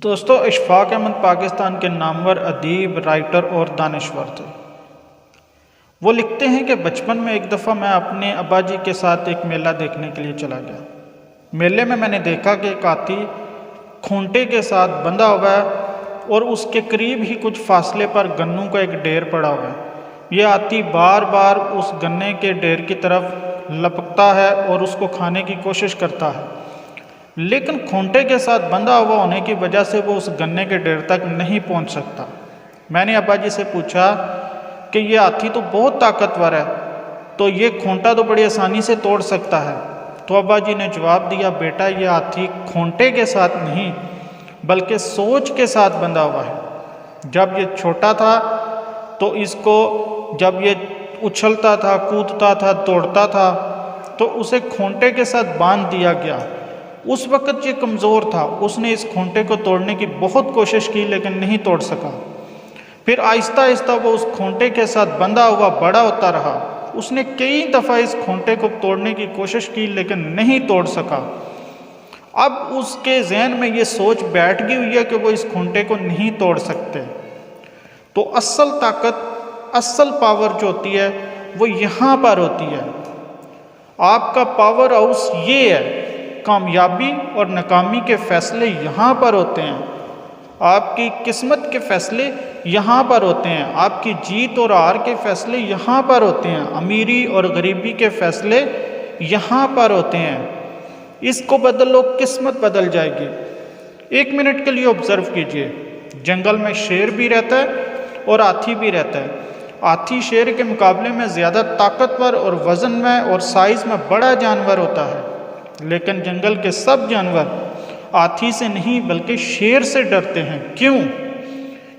دوستو اشفاق احمد پاکستان کے نامور ادیب، رائٹر اور دانشور تھے۔ وہ لکھتے ہیں کہ بچپن میں ایک دفعہ میں اپنے ابا جی کے ساتھ ایک میلہ دیکھنے کے لیے چلا گیا۔ میلے میں نے دیکھا کہ ایک ہاتھی کھونٹے کے ساتھ بندھا ہوا ہے اور اس کے قریب ہی کچھ فاصلے پر گنوں کا ایک ڈھیر پڑا ہوا ہے۔ یہ ہاتھی بار بار اس گنے کے ڈھیر کی طرف لپکتا ہے اور اس کو کھانے کی کوشش کرتا ہے، لیکن کھونٹے کے ساتھ بندھا ہوا ہونے کی وجہ سے وہ اس گنے کے ڈھیر تک نہیں پہنچ سکتا۔ میں نے ابا جی سے پوچھا کہ یہ ہاتھی تو بہت طاقتور ہے، تو یہ کھونٹا تو بڑی آسانی سے توڑ سکتا ہے۔ تو ابا جی نے جواب دیا، بیٹا یہ ہاتھی کھونٹے کے ساتھ نہیں بلکہ سوچ کے ساتھ بندھا ہوا ہے۔ جب یہ چھوٹا تھا تو اس کو جب یہ اچھلتا تھا، کودتا تھا، دوڑتا تھا تو اسے کھونٹے کے ساتھ باندھ دیا گیا۔ اس وقت یہ کمزور تھا، اس نے اس کھونٹے کو توڑنے کی بہت کوشش کی لیکن نہیں توڑ سکا۔ پھر آہستہ آہستہ وہ اس کھونٹے کے ساتھ بندھا ہوا بڑا ہوتا رہا۔ اس نے کئی دفعہ اس کھونٹے کو توڑنے کی کوشش کی لیکن نہیں توڑ سکا۔ اب اس کے ذہن میں یہ سوچ بیٹھ گئی ہوئی ہے کہ وہ اس کھونٹے کو نہیں توڑ سکتے۔ تو اصل طاقت، اصل پاور جو ہوتی ہے وہ یہاں پر ہوتی ہے۔ آپ کا پاور ہاؤس یہ ہے، کامیابی اور ناکامی کے فیصلے یہاں پر ہوتے ہیں، آپ کی قسمت کے فیصلے یہاں پر ہوتے ہیں، آپ کی جیت اور ہار کے فیصلے یہاں پر ہوتے ہیں، امیری اور غریبی کے فیصلے یہاں پر ہوتے ہیں۔ اس کو بدل لو، قسمت بدل جائے گی۔ 1 منٹ کے لیے آبزرو کیجئے، جنگل میں شیر بھی رہتا ہے اور ہاتھی بھی رہتا ہے۔ ہاتھی شیر کے مقابلے میں زیادہ طاقتور اور وزن میں اور سائز میں بڑا جانور ہوتا ہے، لیکن جنگل کے سب جانور ہاتھی سے نہیں بلکہ شیر سے ڈرتے ہیں۔ کیوں؟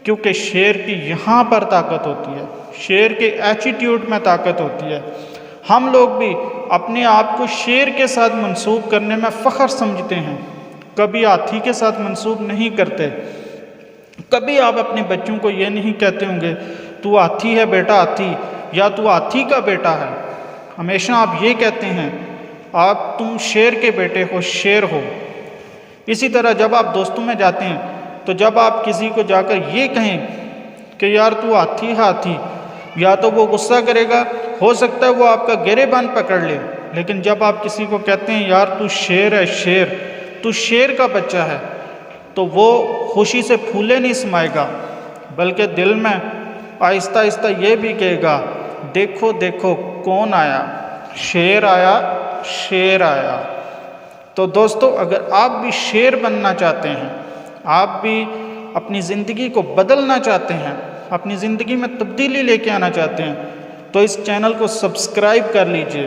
کیونکہ شیر کی یہاں پر طاقت ہوتی ہے، شیر کے ایٹیٹیوڈ میں طاقت ہوتی ہے۔ ہم لوگ بھی اپنے آپ کو شیر کے ساتھ منسوب کرنے میں فخر سمجھتے ہیں، کبھی ہاتھی کے ساتھ منسوب نہیں کرتے۔ کبھی آپ اپنے بچوں کو یہ نہیں کہتے ہوں گے تو ہاتھی ہے بیٹا ہاتھی، یا تو ہاتھی کا بیٹا ہے۔ ہمیشہ آپ یہ کہتے ہیں تم شیر کے بیٹے ہو، شیر ہو۔ اسی طرح جب آپ دوستوں میں جاتے ہیں تو جب آپ کسی کو جا کر یہ کہیں کہ یار تو ہاتھی ہے ہاتھی، یا تو وہ غصہ کرے گا، ہو سکتا ہے وہ آپ کا گریبان پکڑ لے، لیکن جب آپ کسی کو کہتے ہیں یار تو شیر ہے، شیر، تو شیر کا بچہ ہے، تو وہ خوشی سے پھولے نہیں سمائے گا، بلکہ دل میں آہستہ آہستہ یہ بھی کہے گا، دیکھو دیکھو کون آیا، شیر آیا، شیر آیا۔ تو دوستو اگر آپ بھی شیر بننا چاہتے ہیں، آپ بھی اپنی زندگی کو بدلنا چاہتے ہیں، اپنی زندگی میں تبدیلی لے کے آنا چاہتے ہیں، تو اس چینل کو سبسکرائب کر لیجئے۔